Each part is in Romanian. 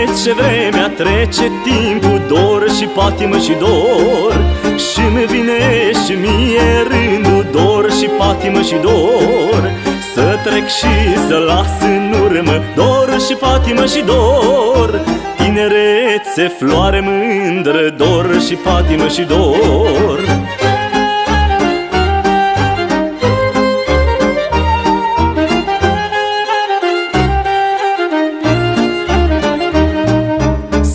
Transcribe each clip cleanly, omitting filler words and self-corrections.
Trece vremea, trece timpul, dor și patimă și dor. Și-mi vine și mie rândul, dor și patimă și dor. Să trec și să las în urmă, dor și patimă și dor. Tinerețe, floare mândră, dor și patimă și dor.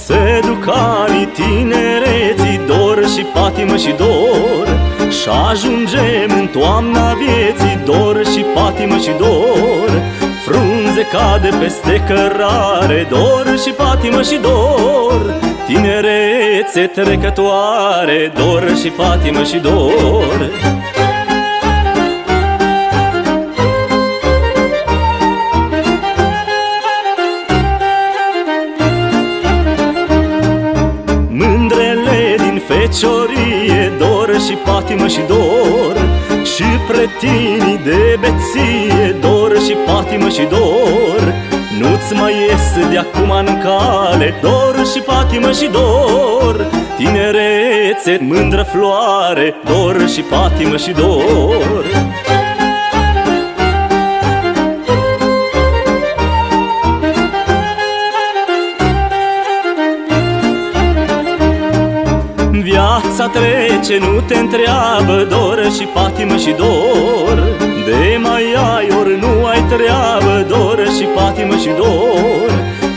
Se duc anii tinereții, dor și patimă și dor. Și ajungem în toamna vieții, dor și patimă și dor. Frunze cade peste cărare, dor și patimă și dor. Tinerețe trecătoare, dor și patimă și dor. Mândrele din feciorie, dor și patimă și dor. Și pretinii de beție, dor și patimă și dor. Nu-ți mai ies de acum în cale, dor și patimă și dor. Tinerețe, mândră floare, dor și patimă și dor. Viața trece, nu te întreabă, dor și patimă și dor. De mai ai ori nu ai treabă, dor și patimă și dor.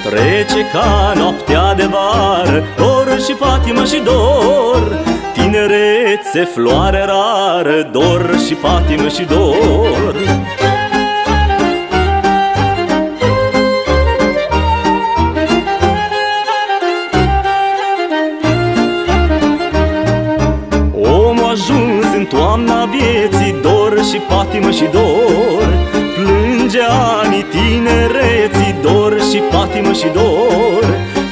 Trece ca noaptea de vară, dor și patimă și dor. Tinerețe, floare rară, dor și patimă și dor. Ajuns în toamna vieții, dor și patimă și dor. Plânge anii tinereții, dor și patimă și dor.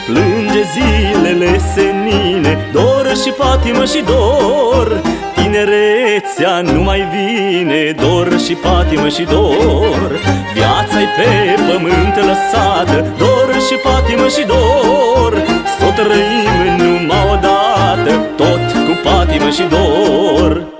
Plânge zilele senine, dor și patimă și dor. Tinerețea nu mai vine, dor și patimă și dor. Viața-i pe pământ lăsată, dor și patimă și dor. S-o trăim numai odată, tot cu patimă și dor.